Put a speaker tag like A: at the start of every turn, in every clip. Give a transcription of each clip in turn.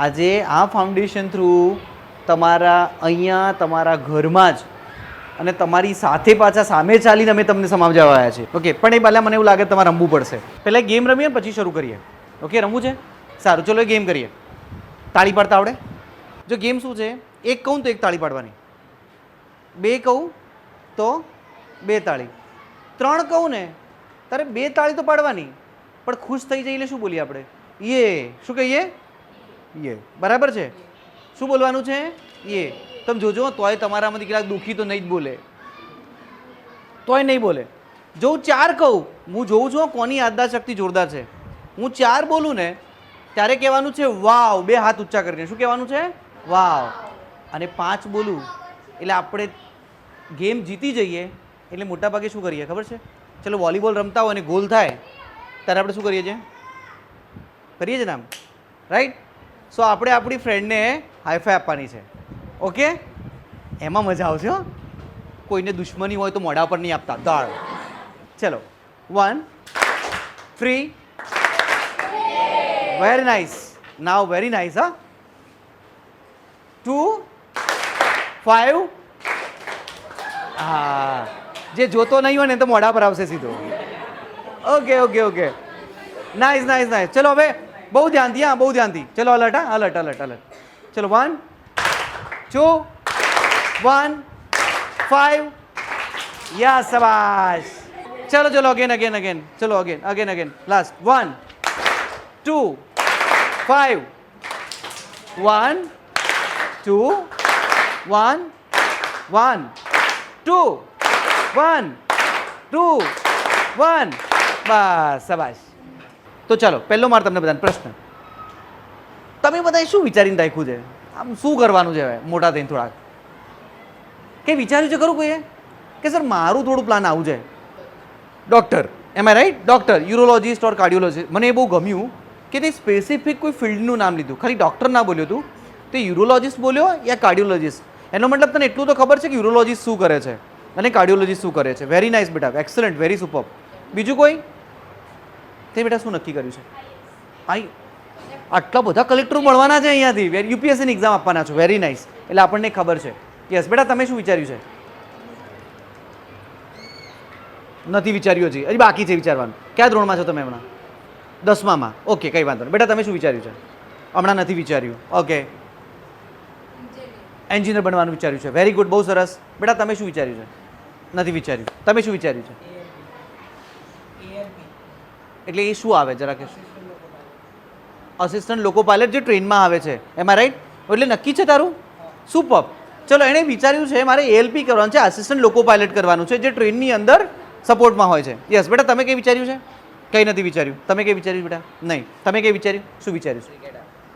A: આજે આ foundation through તમારા અહીંયા તમારા ઘરમાં જ અને તમારી સાથે પાછા સામે ચાલીને અમે તમને સમજાવવા આવ્યા છીએ. ઓકે, પણ એ પહેલાં મને એવું લાગે તમારે રમવું પડશે. પહેલાં ગેમ રમીએ પછી શરૂ કરીએ. ઓકે, રમવું છે? સારું, ચલો ગેમ કરીએ. તાળી પાડતા આવડે? જો ગેમ શું છે, એક કહું તો એક તાળી પાડવાની, બે કહું તો બે તાળી, ત્રણ કહું ને તારે બે તાળી તો પાડવાની, પણ ખુશ થઈ જઈને શું બોલીએ આપણે? યે. શું કહીએ? યે. બરાબર છે? શું બોલવાનું છે? યે. તમે જોજો, તોય તમારામાંથી કેટલાક દુઃખી તો નહીં જ બોલે, તોય નહીં બોલે. જો હું ચાર કહું, હું જોઉં છું કોની યાદદાસ્ત શક્તિ જોરદાર છે. હું ચાર બોલું ને ત્યારે કહેવાનું છે વાવ, બે હાથ ઊંચા કરીને. શું કહેવાનું છે? વાવ. અને પાંચ બોલું એટલે આપણે ગેમ જીતી જઈએ. એટલે મોટાભાગે શું કરીએ ખબર છે? ચલો વોલીબોલ રમતા હોય અને ગોલ થાય ત્યારે આપણે શું કરીએ છીએ? કરીએ છીએ ને આમ, રાઈટ? સો આપણે આપણી ફ્રેન્ડને હાઈફાઈ આપવાની છે. ઓકે, એમાં મજા આવશે. કોઈને દુશ્મની હોય તો મોઢા પર નહીં આપતા, દાળ. ચલો, 1 3 વેરી નાઇસ. નાવ વેરી નાઇસ. 2 5. હા, જે જોતો નહીં હોય ને તો મોઢા પર આવશે સીધો. Okay okay okay, nice nice nice. ચલો હવે બહુ ધ્યાનથી, હા બહુ ધ્યાનથી. ચલો અલર્ટ, હા અલર્ટ અલર્ટ અલર્ટ. ચલો 1 2 1 5. યા શાબાશ. ચલો ચલો અગેન અગેન અગેન. ચલો અગેન અગેન અગેન. લાસ્ટ 1 2 5. 1 2 1 1 2 1 2 1. બસ શાબાશ. તો ચાલો પહેલો માર તમને બધાને પ્રશ્ન. તમે બધાએ શું વિચારીને રાખ્યું છે? આમ શું કરવાનું છે હવે મોટા થઈને થોડાક? કે વિચાર્યું છે ખરું કોઈએ કે સર મારું થોડું પ્લાન આવું છે? Doctor, am I right? Doctor, urologist or cardiologist. મને એ બહુ ગમ્યું કે તે સ્પેસિફિક કોઈ ફિલ્ડનું નામ લીધું, ખાલી ડૉક્ટર ના બોલ્યો તું, તે યુરોલોજિસ્ટ બોલ્યો યા કાર્ડિયોલોજિસ્ટ. એનો મતલબ તને એટલું તો ખબર છે કે યુરોલોજિસ્ટ શું કરે છે અને કાર્ડિયોલોજિસ્ટ શું કરે છે. વેરી નાઇસ બેટા, એક્સલન્ટ, વેરી સુપર. બીજું કોઈ? તે બેટા શું નક્કી કર્યું છે? આટલા બધા કલેક્ટરો મળવાના છે અહીંયાથી, યુપીએસસીની એક્ઝામ આપવાના છો. Very nice. એટલે આપણને ખબર છે. યસ બેટા, તમે શું વિચાર્યું છે? નથી વિચાર્યું હજી? હજી બાકી છે વિચારવાનું. કયા ધોરણમાં છો તમે હમણાં? 10માં. ઓકે, કંઈ વાંધો નહીં. બેટા તમે શું વિચાર્યું છે? હમણાં નથી વિચાર્યું. ઓકે, એન્જિનિયર બનવાનું વિચાર્યું છે. વેરી ગુડ, બહુ સરસ. બેટા તમે શું વિચાર્યું છે? નથી વિચાર્યું. તમે શું વિચાર્યું છે? એટલે એ શું આવે જરા કે? અસિસ્ટન્ટ લોકો પાયલટ, જે ટ્રેનમાં આવે છે. એમાં રાઈટ? એટલે નક્કી છે તારું? સુપર. ચલો, એણે વિચાર્યું છે મારે એએલપી કરવાનું છે, આસિસ્ટન્ટ લોકો પાયલટ કરવાનું છે, જે ટ્રેનની અંદર સપોર્ટમાં હોય છે. યસ બેટા, તમે કંઈ વિચાર્યું છે? કંઈ નથી વિચાર્યું. તમે કંઈ વિચાર્યું બેટા? નહીં. તમે કંઈ વિચાર્યું? શું વિચાર્યું છે?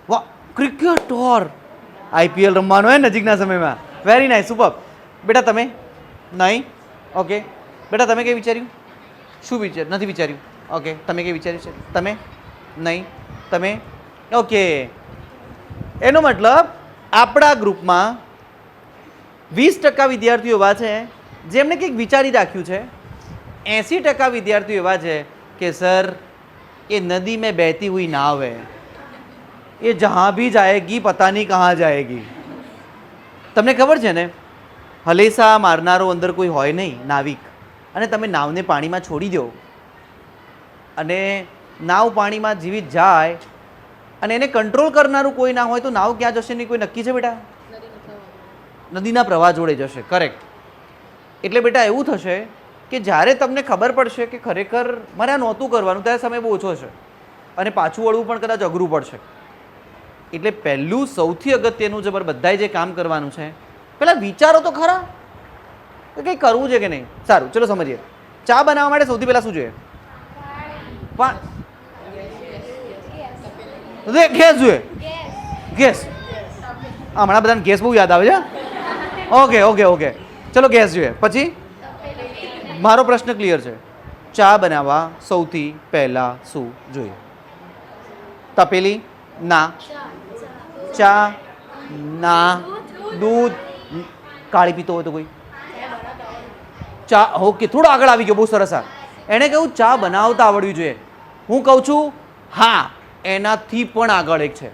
A: વાહ, ક્રિકેટર, આઈપીએલ રમવાનું હોય નજીકના સમયમાં. Very nice, super. બેટા તમે? નહીં. ઓકે બેટા, તમે કંઈ વિચાર્યું? શું વિચાર્યું? નથી વિચાર્યું. ઓકે, તમે કંઈ વિચાર્યું છે? તમે? નહીં. તમે? ઓકે. એનો મતલબ આપણા ગ્રુપમાં 20% વિદ્યાર્થીઓ એવા છે જેમણે કંઈક વિચારી રાખ્યું છે. 80% વિદ્યાર્થીઓ એવા છે કે સર એ નદી મેં બહેતી હુઈ નાવ હૈ, એ જહાં ભી જાએગી પતા નહીં કહાં જાએગી. તમને ખબર છે ને, હલેસા મારનારો અંદર કોઈ હોય નહીં, નાવિક, અને તમે નાવને પાણીમાં છોડી દો અને નાવ પાણીમાં જીવિત જાય અને એને કંટ્રોલ કરનારું કોઈ ના હોય તો નાવ ક્યાં જશે નહીં કોઈ નક્કી છે બેટા? નદીના પ્રવાહ જોડે જશે. કરેક્ટ. એટલે બેટા એવું થશે કે જ્યારે તમને ખબર પડશે કે ખરેખર મારે આ નહોતું કરવાનું, ત્યારે સમય બહુ ઓછો છે અને પાછું વળવું પણ કદાચ અઘરું પડશે. એટલે પહેલું સૌથી અગત્યનું છે, બધાએ જે કામ કરવાનું છે, પહેલાં વિચારો તો ખરા કે કંઈ કરવું છે કે નહીં. સારું, ચલો સમજીએ. ચા બનાવવા માટે સૌથી પહેલાં શું જોઈએ? ગેસ જોઈએ. ગેસ. હમણાં બધાને ગેસ બહુ યાદ આવે છે. ઓકે ઓકે ઓકે, ચલો ગેસ જોઈએ. પછી મારો પ્રશ્ન ક્લિયર છે. ચા બનાવવા સૌથી પહેલાં શું જોઈએ? તપેલી? ના. ચા? ના. દૂધ? કાળી પીતો હોય તો કોઈ? ચા. ઓકે, થોડો આગળ આવી ગયો, બહુ સરસ. એણે કહ્યું ચા બનાવતા આવડવી જોઈએ. હું કહું છું હા, એનાથી પણ આગળ એક છે.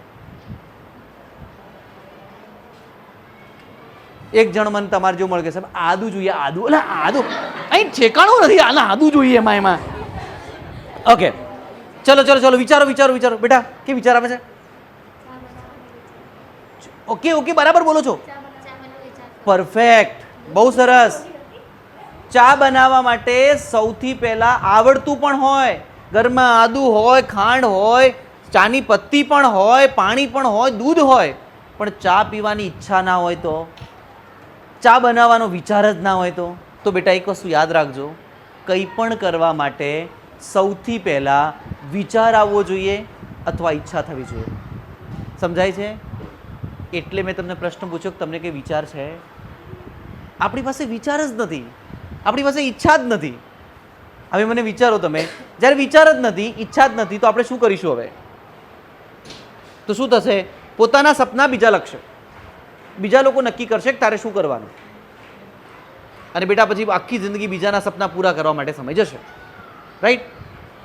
A: એક જણ મને તમારે જો મળે કે સાહેબ આદુ જોઈએ, આદુ, એટલે આદુ અહીં ઠેકાણું નથી, આને આદુ જોઈએ એમાં. ઓકે, ચલો ચલો ચલો, વિચારો વિચારો વિચારો. બેટા કે વિચાર આવે છે? ઓકે ઓકે, બરાબર બોલો છો, પરફેક્ટ, બહુ સરસ. ચા બનાવવા માટે સૌથી પહેલા આવડતું પણ હોય, ઘરમાં આદુ હોય, ખાંડ હોય, ચાની પત્તી પણ હોય, પાણી પણ હોય, દૂધ હોય, પણ ચા પીવાની ઈચ્છા ના હોય તો, ચા બનાવવાનો વિચાર જ ના હોય તો બેટા એક વસ્તુ યાદ રાખજો, કંઈ પણ કરવા માટે સૌથી પહેલાં વિચાર આવવો જોઈએ અથવા ઈચ્છા થવી જોઈએ. સમજાય છે? એટલે મેં તમને પ્રશ્ન પૂછ્યો કે તમને કંઈ વિચાર છે? આપણી પાસે વિચાર જ નથી, આપણી પાસે ઈચ્છા જ નથી. હવે મને વિચારો, તમે જ્યારે વિચાર જ નથી, ઈચ્છા જ નથી, તો આપણે શું કરીશું? હવે તો શું થશે? પોતાના સપના બીજા લખશે, બીજા લોકો નક્કી કરશે કે તારે શું કરવાનું, અને બેટા પછી આખી જિંદગી બીજાના સપના પૂરા કરવા માટે સમય જશે. રાઈટ?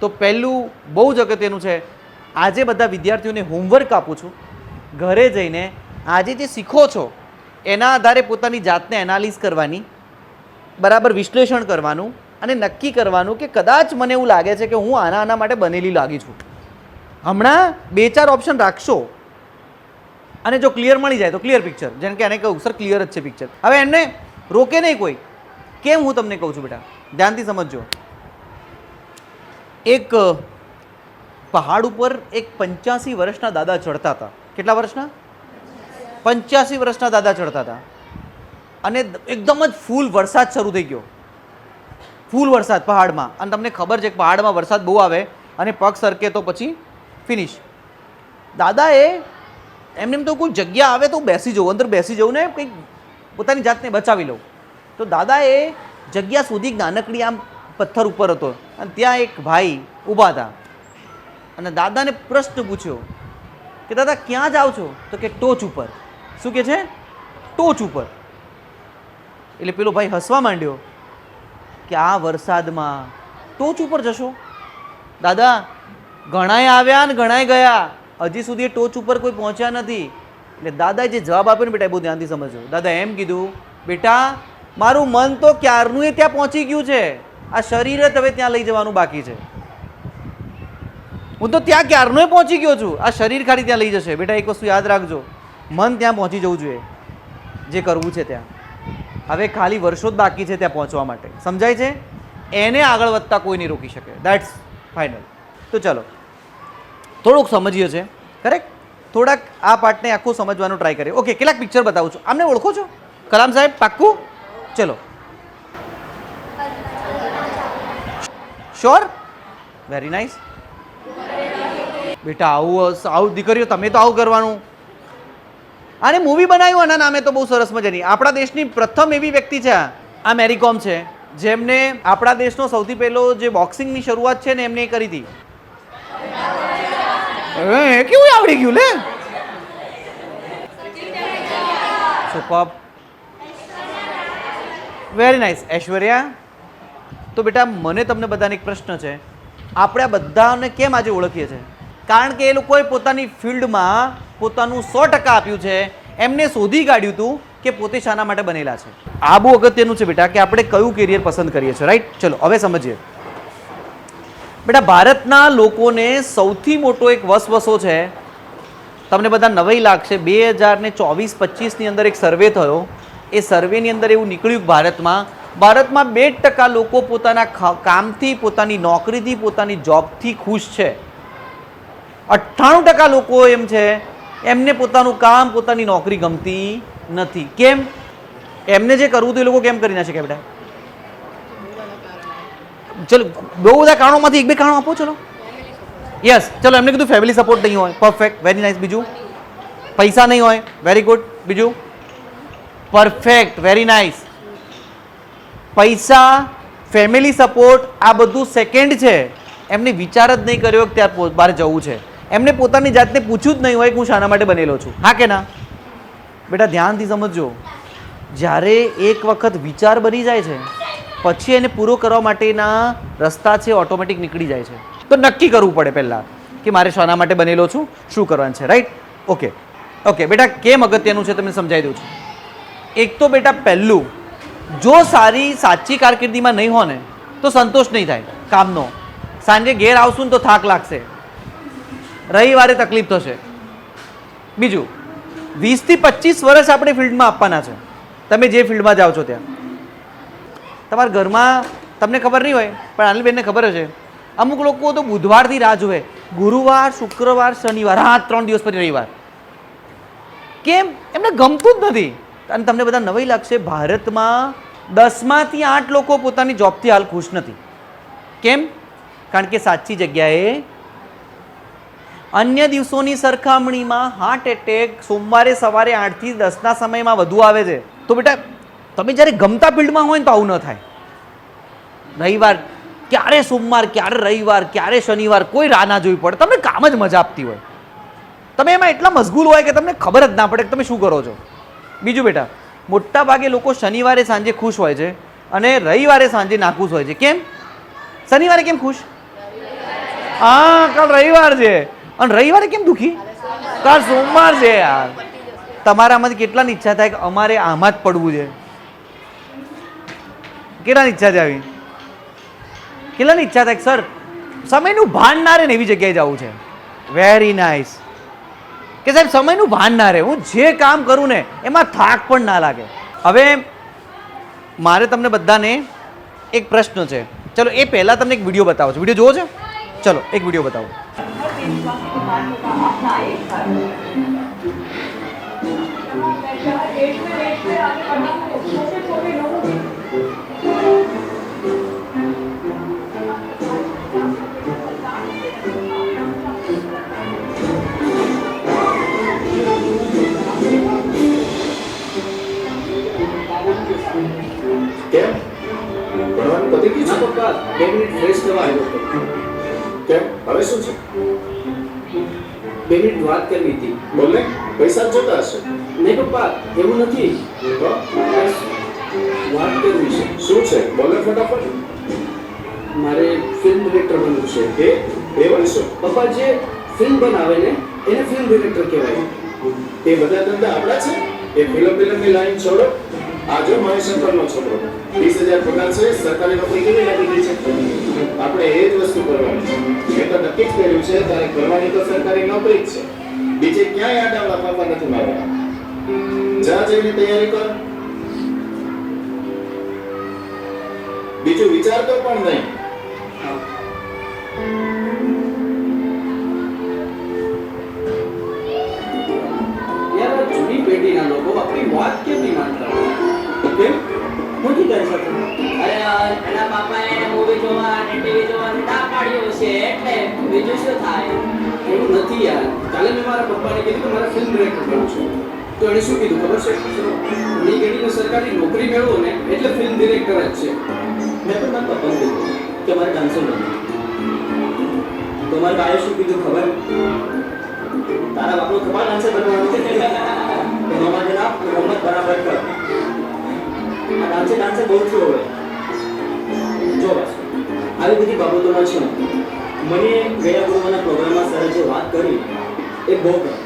A: તો પહેલું બહુ જ અગત્યનું છે, આજે બધા વિદ્યાર્થીઓને હોમવર્ક આપું છું, ઘરે જઈને આજે જે શીખો છો એના આધારે પોતાની જાતને એનાલિઝ કરવાની, બરાબર વિશ્લેષણ કરવાનું, અને નક્કી કરવાનું કે કદાચ મને એવું લાગે છે કે હું આના માટે બનેલી લાગી છું. હમણાં 2-4 ઓપ્શન રાખશો, અને જો ક્લિયર મળી જાય તો ક્લિયર પિક્ચર, જેમ કે એને કહું સર ક્લિયર જ છે પિક્ચર. હવે એમને રોકે નહીં કોઈ. કેમ હું તમને કહું છું બેટા, ધ્યાનથી સમજજો. એક પહાડ ઉપર એક 85 વર્ષના દાદા ચડતા હતા. કેટલા વર્ષના? 85 વર્ષના દાદા ચડતા હતા, અને એકદમ જ ફૂલ વરસાદ શરૂ થઈ ગયો, ફૂલ વરસાદ પહાડમાં. અને તમને ખબર છે કે પહાડમાં વરસાદ બહુ આવે અને પગ સરકે તો પછી ફિનિશ. દાદાએ એમને એમ તો કોઈ જગ્યા આવે તો બેસી જવું, અંદર બેસી જવું ને કંઈક પોતાની જાતને બચાવી લઉં. તો દાદાએ જગ્યા સુધી નાનકડી આમ પથ્થર ઉપર હતો, અને ત્યાં એક ભાઈ ઊભા હતા, અને દાદાને પ્રશ્ન પૂછ્યો કે દાદા ક્યાં જાઓ છો? તો કે ટોચ ઉપર. શું કે છે? ટોચ ઉપર. એટલે પેલો ભાઈ હસવા માંડ્યો કે આ વરસાદમાં ટોચ ઉપર જશો? દાદા ઘણાય આવ્યા ને ઘણાય ગયા, હજી સુધી ટોચ ઉપર કોઈ પહોંચ્યા નથી. એટલે દાદાએ જે જવાબ આપ્યો ને બેટા બહુ ધ્યાનથી સમજો. દાદા એમ કીધું, બેટા મારું મન તો ક્યારનું ત્યાં પહોંચી ગયું છે, આ શરીર જ હવે ત્યાં લઈ જવાનું બાકી છે. હું તો ત્યાં ક્યારનો પહોંચી ગયો છું, આ શરીર ખાલી ત્યાં લઈ જશે. બેટા એક વસ્તુ યાદ રાખજો, મન ત્યાં પહોંચી જવું જોઈએ જે કરવું છે ત્યાં. હવે ખાલી વર્ષો જ બાકી છે ત્યાં પહોંચવા માટે. સમજાય છે? એને આગળ વધતા કોઈ નહીં રોકી શકે. That's final. તો ચાલો થોડુંક સમજીએ છે, કરેક્ટ? થોડાક આ પાર્ટને આખું સમજવાનું ટ્રાય કરીએ. ઓકે, કેટલાક પિક્ચર બતાવું છું. આમને ઓળખો છો? કલામ સાહેબ પાક્કું? ચલો, શ્યોર? Very nice. બેટા આવું દીકરીઓ તમે તો આવું કરવાનું. આને મૂવી બનાવ્યું આના નામે તો બહુ સરસ મજાની. આપણા દેશની પ્રથમ એવી વ્યક્તિ છે આ મેરી કોમ છે, જેમને આપણા દેશનો સૌથી પહેલો જે બોક્સિંગની શરૂઆત છે ને એમને કરી હતી. કેવું આવડી ગયું લે! Super, very nice. ઐશ્વર્યા. તો બેટા મને તમને બધાને એક પ્રશ્ન છે, આપણે આ બધાને કેમ આજે ઓળખીએ છીએ? કારણ કે એ લોકોએ પોતાની ફિલ્ડમાં પોતાનું 100% આપ્યું છે. એમને શોધી કાઢ્યું હતું કે પોતે શાના માટે બનેલા છે. આ બહુ અગત્યનું છે બેટા કે આપણે કયું કેરિયર પસંદ કરીએ છીએ. રાઈટ? ચલો હવે સમજીએ. બેટા ભારતના લોકોને સૌથી મોટો એક વસવસો છે, તમને બધા નવાઈ લાગશે, 2024-25ની અંદર એક સર્વે થયો. એ સર્વેની અંદર એવું નીકળ્યું કે ભારતમાં 2% લોકો પોતાના કામથી, પોતાની નોકરીથી, પોતાની જોબથી ખુશ છે. 98% લોકો એમ છે એમને પોતાનું કામ, પોતાની નોકરી ગમતી નથી. કેમ? એમને જે કરવું હતું એ લોકો કેમ કરી ના શકે બેટા? ચલો બહુ બધા કારણોમાંથી 1-2 કારણો આપો. ચલો યસ, ચલો એમને કીધું ફેમિલી સપોર્ટ નહીં હોય. Perfect, very nice. બીજું? પૈસા નહીં હોય. Very good. બીજું? Perfect, very nice. પૈસા, ફેમિલી સપોર્ટ આ બધું સેકન્ડ છે. એમને વિચાર જ નહીં કર્યો કે ત્યાં બહાર જવું છે. એમને પોતાની જાતને પૂછ્યું જ નહીં હોય કે હું શાના માટે બનેલો છું. હા કે ના? બેટા ધ્યાનથી સમજજો, જ્યારે એક વખત વિચાર બની જાય છે પછી એને પૂરો કરવા માટેના રસ્તા છે ઓટોમેટિક નીકળી જાય છે. તો નક્કી કરવું પડે પહેલાં કે મારે શાના માટે બનેલો છું, શું કરવાનું છે. રાઈટ? ઓકે ઓકે બેટા કેમ અગત્યનું છે તમને સમજાવી દઉં છું. એક તો બેટા પહેલું, જો સાચી કારકિર્દીમાં નહીં હોય ને તો સંતોષ નહીં થાય કામનો. સાંજે ઘેર આવશું ને તો થાક લાગશે, રવિવારે તકલીફ થશે. બીજું, 20 થી 25 વર્ષ આપણે ફિલ્ડમાં આપવાના છે. તમે જે ફિલ્ડમાં જાઓ છો ત્યાં તમારા ઘરમાં તમને ખબર નહીં હોય પણ આનલબેનને ખબર હશે, અમુક લોકો તો બુધવારથી રાહ જોવે, ગુરુવાર, શુક્રવાર, શનિવાર, હા 3 દિવસ પછી રવિવાર. કેમ? એમને ગમતું જ નથી. અને તમને બધા નવાઈ લાગશે, ભારતમાં 10માંથી 8 લોકો પોતાની જોબથી હાલ ખુશ નથી. કેમ? કારણ કે સાચી જગ્યાએ અન્ય દિવસોની સરખામણીમાં હાર્ટ એટેક સોમવારે સવારે 8 થી 10ના સમયમાં વધુ આવે છે. તો બેટા તમે જ્યારે ગમતા ફિલ્ડમાં હોય ને તો આવું ન થાય. રવિવાર ક્યારે, સોમવાર ક્યારે, રવિવાર ક્યારે, શનિવાર, કોઈ રાહ ના જોવી પડે. તમને કામ જ મજા આપતી હોય, તમે એમાં એટલા મશગુલ હોય કે તમને ખબર જ ના પડે કે તમે શું કરો છો. બીજું બેટા, મોટા ભાગે લોકો શનિવારે સાંજે ખુશ હોય છે અને રવિવારે સાંજે નાખુશ હોય છે. કેમ? શનિવારે કેમ ખુશ? હા, કાલ રવિવાર છે. અને રવિવારે કેમ દુખી? કાલ સોમવાર છે. યાર, તમારામાંથી કેટલાની ઈચ્છા થાય કે અમારે આમાં જ પડવું છે? કેટલાની ઈચ્છા છે આવી? કેટલાની ઈચ્છા થાય સર સમયનું ભાન ના રહે ને એવી જગ્યાએ જવું છે? Very nice. કે સાહેબ સમયનું ભાન ના રહે, હું જે કામ કરું ને એમાં થાક પણ ના લાગે. હવે મારે તમને બધાને એક પ્રશ્ન છે. ચલો એ પહેલાં તમને એક વિડીયો બતાવો છો. વિડીયો જોવો છે? ચલો એક વિડીયો બતાવો.
B: કેમ ભણવાનું પતી ગયું છે? પપ્પા 2 મિનિટ ફ્રેશ થવા આવ્યો હતો. કેમ હવે શું છે?
C: 2 મિનિટ વાત કરવી હતી.
B: બોલ ને, પૈસા જ જોતા હશે.
C: નહીં પપ્પા, એવું નથી.
B: તો
C: વાત કરવી છે.
B: શું છે? બોલ ને ફટાફટ.
C: મારે ફિલ્મ ડિરેક્ટર બનવું છે.
B: એ વળી
C: પપ્પા જે ફિલ્મ બનાવે ને એને ફિલ્મ ડિરેક્ટર કહેવાય.
B: એ બધા ધંધા આપણા છે. એ ફિલ્મની લાઈન છોડો. આ જો મહેશંકરનો છોકરો 20,000 પગાર છે, સરકારી નોકરી કેવી લાગી ગઈ છે? આપણે એ જ વસ્તુ કરવાની. મેં તો નક્કી જ કર્યું છે, તારે કરવાની તો સરકારી નોકરી જ છે. બીજે ક્યાંય આડાવડા પાપા નથી મારવા. જા જઈને તૈયારી કર. બીજું વિચારતો પણ નહીં.
C: યાર આ જૂની પેઢીના લોકો આપણી વાત કેમ નહીં માનતા?
B: કેમ?
C: હું કી કરી શકું?
D: અરે એના બાપાએ મૂવી જોવા અને ટીવી જોવાની ના પાડ્યું છે એટલે બીજું શું થાય?
C: એવું નથી યાર. કાલે મેં મારા પપ્પાને કીધું કે મારે ફિલ્મ ડિરેક્ટર બનવું છે. તો એણે શું કીધું ખબર છે? ઘણી ઘડીને સરકારી નોકરી મેળવો ને એટલે ફિલ્મ ડિરેક્ટર જ છે.
E: મેં પણ મારા પપ્પાને કીધું કે મારે ડાન્સર બનવું. તો મારા ભાઈએ શું કીધું ખબર? તારા બાપનો ખબર ડાન્સર બનવાનું છે તો મારા જરા રમત બરાબર કર. આ ડાન્સર બહુ થયો હવે. જો બસ આવી બધી બાબતોમાં છે મને ગયા ગુરુવારના પ્રોગ્રામમાં સરે જે વાત કરી એ બહુ ગમી.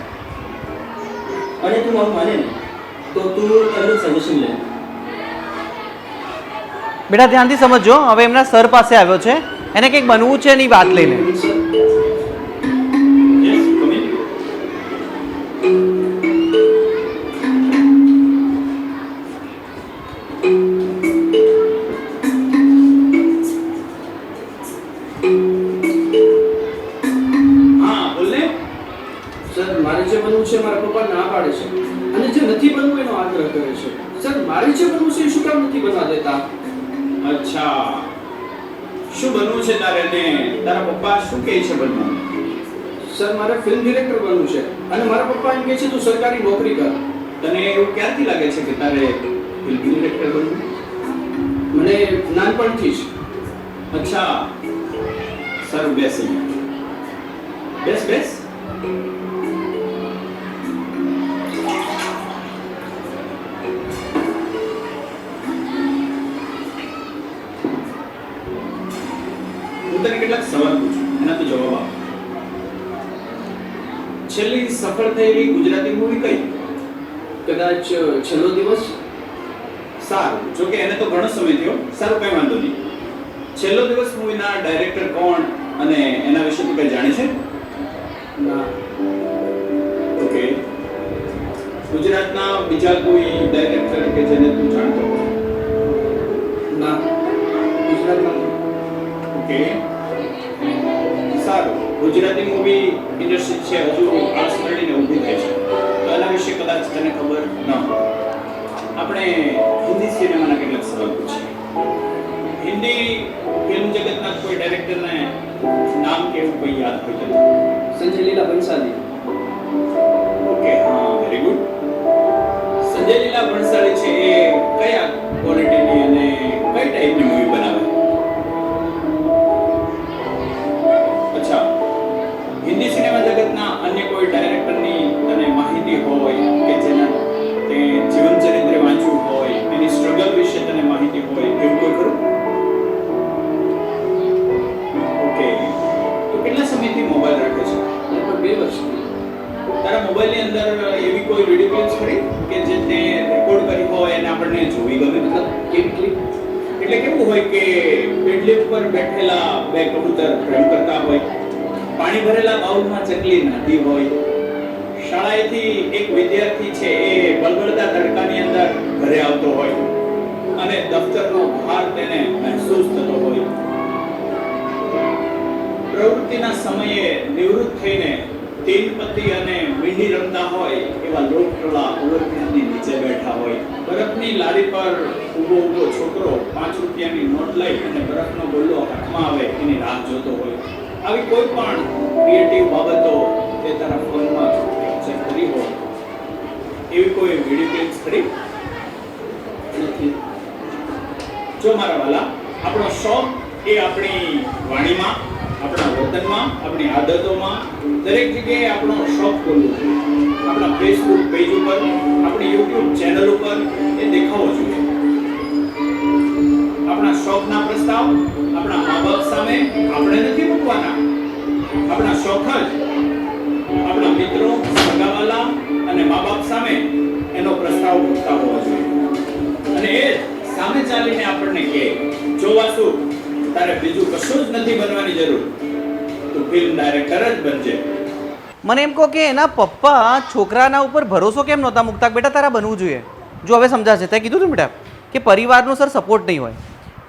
E: અને તું મારું માને ને તો તું એનું સજેશન લે.
A: બેટા ધ્યાનથી સમજજો. હવે એમના સર પાસે આવ્યો છે, એને કંઈક બનવું છે એની વાત લઈને.
C: સર મારે જે બનવું છે મારા પપ્પા ના પાડે છે અને જે નથી બનવું એનો આગ્રહ કરે છે. સર મારે જે બનવું છે એ શું કામ નથી બનવા દેતા?
F: અચ્છા, શું બનવું છે તારે ને તારા પપ્પા શું કહે છે બનવાનું?
C: સર મારે ફિલ્મ ડિરેક્ટર બનવું છે અને મારા પપ્પા એમ કહે છે તું સરકારી નોકરી કર.
F: તને એવું ક્યારથી લાગે છે કે તારે ફિલ્મ ડિરેક્ટર બનવું?
C: મને નાનપણથી જ.
F: અચ્છા, સારું બેસ અહીંયા. બેસ બેસ. હું તને કેટલાક સવાલ પૂછું, એના તો જવાબ આપ. છેલ્લી સફળ થયેલી ગુજરાતી મૂવી કઈ?
C: કદાચ છેલ્લો દિવસ.
F: સારું, જો કે એને તો ઘણો સમય થયો. સારું, કઈ વાંધો નહીં. છેલ્લો દિવસ મૂવીના ડાયરેક્ટર કોણ અને એના વિશે તું કઈ જાણે છે?
C: ના.
F: ઓકે. ગુજરાતના બીજા કોઈ ડાયરેક્ટર કે જેને તું જાણતો હોય?
C: ના. ગુજરાતમાં
F: ઓકે. સારું, ગુજરાતી મૂવી ઇન્ડસ્ટ્રી છે હજુ આળસ મળીને ઊભી થઈ છે, તો એના વિશે કદાચ તને ખબર ન હોય. આપણે હિન્દી સિનેમાના કેટલાક સવાલ પૂછીએ. હિન્દી ફિલ્મ જગતના કોઈ ડાયરેક્ટરને નામ કે એવું કોઈ યાદ હોય તો?
C: સંજય લીલા ભંસાલી.
F: ઓકે, હા, વેરી ગુડ. સંજય લીલા ભણસાળી છે એ કયા ક્વોલિટીની અને કઈ ટાઈપની મૂવી બનાવે? અચ્છા, હિન્દી સિનેમા જગતના અન્ય કોઈ ડાયરેક્ટરની તને માહિતી હોય કે જેના તે જીવન ચરિત્ર વાંચ્યું હોય, એની સ્ટ્રગલ વિશે તને માહિતી હોય એવું કોઈ ખરું? ઓકે. તો કેટલા સમયથી મોબાઈલ રાખે છે?
C: લગભગ 2 વર્ષથી.
F: તારા મોબાઈલની અંદર એવી કોઈ વિડીયો ક્લિપ્સ ખરી કે જે તે રેકોર્ડ કરી હોય અને આપણને જોવી ગમે?
C: મતલબ કેવી ક્લિપ?
F: એટલે કેવું હોય કે પેડલી ઉપર બેઠેલા બે કબૂતર પ્રેમ કરતા હોય, પાણી ભરેલા બાઉલમાં ચકલી નાતી હોય, શાળાએથી એક વિદ્યાર્થી છે એ બળબળતા તડકાની અંદર ઘરે આવતો હોય અને દફતરનો ભાર તેને મહેસૂસ થતો હોય, પ્રવૃત્તિના સમયે નિવૃત્ત થઈને તીનપત્તિ અને મીંડી રમતા હોય એવા લોકટોળા ઓવરબ્રિજની નીચે બેઠા હોય, બરફની લારી પર ઊભો છોકરો 5 રૂપિયાની નોટ લઈ અને બરફનો ગોળો હાથમાં આવે એની રાહ જોતો હોય. આવી કોઈ પણ ક્રિએટિવ બાબતો તે તારા ફોનમાં કેપ્ચર કરી હોય એવી કોઈ વિડીયો ક્લિપ્સ ખરી?
C: નથી.
F: જો મારા વાલા, આપણો શોખ એ આપણી વાણીમાં, આપણા વર્તનમાં, આપણી આદતોમાં, દરેક જગ્યાએ આપણો શોખ બોલવો જોઈએ. આપણા ફેસબુક પેજ ઉપર, આપણી યુટ્યુબ ચેનલ ઉપર એ દેખાવો જોઈએ. આપણા શોખના પ્રસ્તાવ આપણા મા-બાપ સામે આપણે નથી મૂકવાના. આપણા શોખ જ આપણા મિત્રો, સગાવાલા અને મા-બાપ સામે એનો પ્રસ્તાવ મૂકતા હોવા જોઈએ. અને એ સામે ચાલીને આપણને કહે, જો વાસુ, તારે બીજું કશું જ નથી બનવાની જરૂર, તું ફિલ્મ ડાયરેક્ટર જ બનજે.
A: મને એમ કહો કે એના પપ્પા છોકરાના ઉપર ભરોસો કેમ નહોતા મૂકતા? બેટા તારા બનવું જોઈએ. જો હવે સમજાશે, તે કીધું હતું બેટા કે પરિવારનો સર સપોર્ટ નહીં હોય.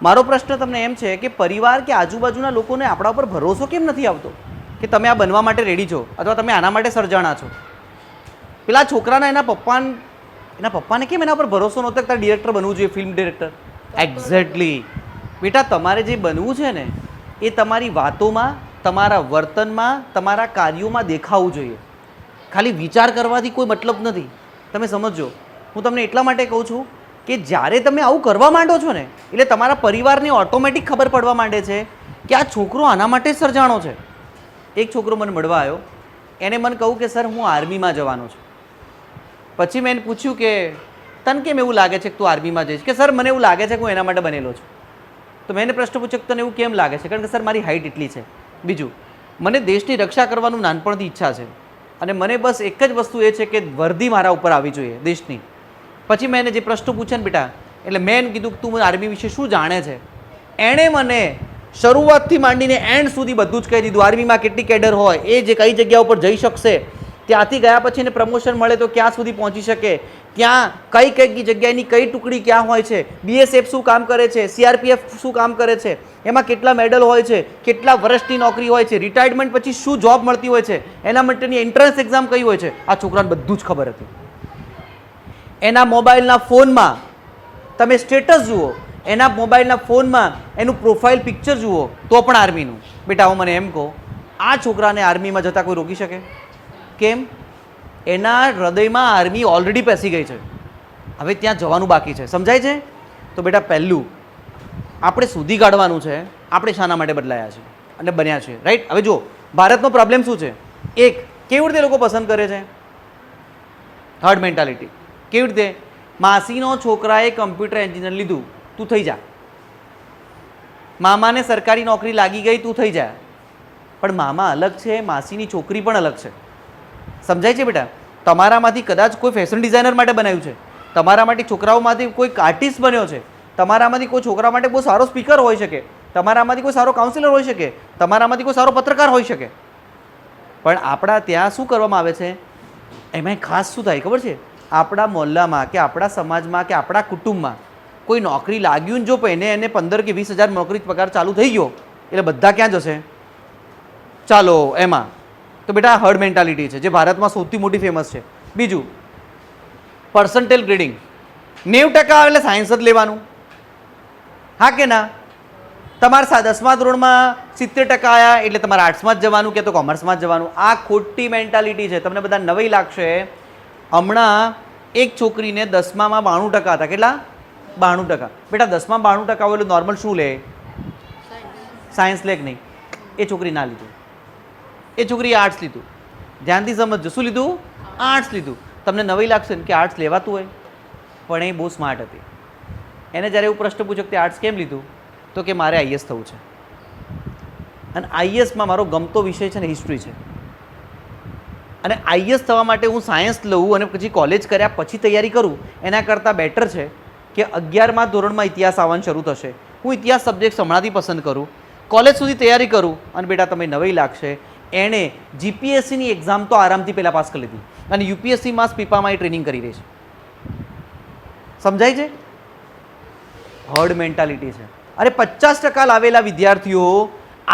A: મારો પ્રશ્ન તમને એમ છે કે પરિવાર કે આજુબાજુના લોકોને આપણા ઉપર ભરોસો કેમ નથી આવતો કે તમે આ બનવા માટે રેડી છો અથવા તમે આના માટે સર્જાણા છો? પેલા છોકરાના એના પપ્પાને કેમ એના પર ભરોસો નહોતો કે તારે ડિરેક્ટર બનવું જોઈએ, ફિલ્મ ડિરેક્ટર? એક્ઝેક્ટલી બેટા, તમારે જે બનવું છે ને એ તમારી વાતોમાં, તમારા વર્તનમાં, તમારા કાર્યોમાં દેખાવું જોઈએ. ખાલી વિચાર કરવાથી કોઈ મતલબ નથી. તમે સમજો, હું તમને એટલા માટે કહું છું કે જ્યારે તમે આવું કરવા માંડો છો ને એટલે તમારા પરિવારને ઓટોમેટિક ખબર પડવા માંડે છે કે આ છોકરો આના માટે જ સર્જાણો છે. એક છોકરો મને મળવા આવ્યો, એને મને કહું કે સર હું આર્મીમાં જવાનો છું. પછી મેં એને પૂછ્યું કે તને કેમ એવું લાગે છે કે તું આર્મીમાં જઈશ? કે સર મને એવું લાગે છે કે હું એના માટે બનેલો છું. તો મેં એને પ્રશ્ન પૂછ્યો કે તને એવું કેમ લાગે છે? કારણ કે સર મારી હાઇટ એટલી છે. બીજું, મને દેશની રક્ષા કરવાનું નાનપણથી ઈચ્છા છે અને મને બસ એક જ વસ્તુ એ છે કે વર્દી મારા ઉપર આવી જોઈએ દેશની. પછી મેં એને જે પ્રશ્ન પૂછ્યા ને બેટા, એટલે મેં એને કીધું કે તું આર્મી વિશે શું જાણે છે? એણે મને શરૂઆતથી માંડીને એન્ડ સુધી બધું જ કહી દીધું. આર્મીમાં કેટલી કેડર હોય, એ જે કઈ જગ્યા ઉપર જઈ શકશે, ત્યાંથી ગયા પછી એને પ્રમોશન મળે તો ક્યાં સુધી પહોંચી શકે, ત્યાં કઈ કઈ જગ્યાની કઈ ટુકડી ક્યાં હોય છે, BSF શું કામ કરે છે, CRPF શું કામ કરે છે, એમાં કેટલા મેડલ હોય છે, કેટલા વર્ષની નોકરી હોય છે, રિટાયરમેન્ટ પછી શું જોબ મળતી હોય છે, એના માટેની એન્ટ્રન્સ એક્ઝામ કઈ હોય છે, આ છોકરાને બધું જ ખબર હતી. એના મોબાઈલના ફોનમાં તમે સ્ટેટસ જુઓ, એના મોબાઈલના ફોનમાં એનું પ્રોફાઇલ પિક્ચર જુઓ તો પણ આર્મીનું. બેટા હું મને એમ કહો, આ છોકરાને આર્મીમાં જતાં કોઈ રોકી શકે? કેમ? એના હૃદયમાં આર્મી ઓલરેડી પેસી ગઈ છે, હવે ત્યાં જવાનું બાકી છે. સમજાય છે? તો બેટા પહેલું આપણે શોધી કાઢવાનું છે આપણે શાના માટે બદલાયા છે અને બન્યા છે, રાઈટ? હવે જો ભારતનો પ્રોબ્લેમ શું છે? એક, કેવી રીતે લોકો પસંદ કરે છે? Herd mentality. કેવી રીતે? માસીનો છોકરાએ કમ્પ્યુટર એન્જિનિયર લીધું, તું થઈ જા. મામાને સરકારી નોકરી લાગી ગઈ, તું થઈ જા. પણ મામા અલગ છે, માસીની છોકરી પણ અલગ છે. સમજાય છે બેટા? તમારામાંથી કદાચ કોઈ ફેશન ડિઝાઇનર માટે બનાવ્યું છે, તમારામાંથી છોકરાઓમાંથી કોઈ આર્ટિસ્ટ બન્યો છે, તમારામાંથી કોઈ છોકરા માટે બહુ સારો સ્પીકર હોઈ શકે, તમારામાંથી કોઈ સારો કાઉન્સિલર હોઈ શકે, તમારામાંથી કોઈ સારો પત્રકાર હોઈ શકે. પણ આપણા ત્યાં શું કરવામાં આવે છે, એમાં ખાસ શું થાય ખબર છે, આપણા મોહલ્લામાં કે આપણા સમાજમાં કે આપણા કુટુંબમાં કોઈ નોકરી લાગ્યું ને જો એને 15 કે 20 હજાર નોકરી પગાર ચાલુ થઈ ગયો એટલે બધા ક્યાં જશે, ચાલો એમાં. તો બેટા આ હર્ડ મેન્ટાલિટી છે જે ભારતમાં સૌથી મોટી ફેમસ છે. બીજું પર્સન્ટેજ ગ્રેડિંગ, 90% આવે એટલે સાયન્સ જ લેવાનું, હા કે ના? તમારે 10મા ધોરણમાં 70% આવ્યા એટલે તમારે આર્ટ્સમાં જ જવાનું કે તો કોમર્સમાં જ જવાનું. આ ખોટી મેન્ટાલિટી છે. તમને બધા નવાઈ લાગશે. હમણાં એક છોકરીને 10મામાં 92% હતા. કેટલા? 92%. બેટા 10માં 92% હોય એટલે નોર્મલ શું લે? સાયન્સ લે કે નહીં? એ છોકરી ના લીધું, એ છોકરીએ આર્ટ્સ લીધું. ધ્યાનથી સમજજો, શું લીધું? આર્ટ્સ લીધું. તમને નવાઈ લાગશે ને કે આર્ટ્સ લેવાતું હોય, પણ એ બહુ સ્માર્ટ હતી. એને જ્યારે એવું પ્રશ્ન પૂછ્યો કે આર્ટ્સ કેમ લીધું, તો કે મારે આઈએસ થવું છે, અને આઈએસમાં મારો ગમતો વિષય છે ને હિસ્ટ્રી છે, અને આઈએસ થવા માટે હું સાયન્સ લઉં અને પછી કોલેજ કર્યા પછી તૈયારી કરું એના કરતાં બેટર છે કે 11મા ધોરણમાં ઇતિહાસ આવવાનું શરૂ થશે, હું ઇતિહાસ સબ્જેક્ટ હમણાંથી પસંદ કરું, કોલેજ સુધી તૈયારી કરું. અને બેટા તમે નવાઈ લાગશે, એણે જીપીએસસીની એક્ઝામ તો આરામથી પહેલાં પાસ કરી લીધી અને યુપીએસસીમાં સ્પીપામાં એ ટ્રેનિંગ કરી રહી છે. સમજાય છે? હર્ડ મેન્ટાલિટી છે. અરે 50% લાવેલા વિદ્યાર્થીઓ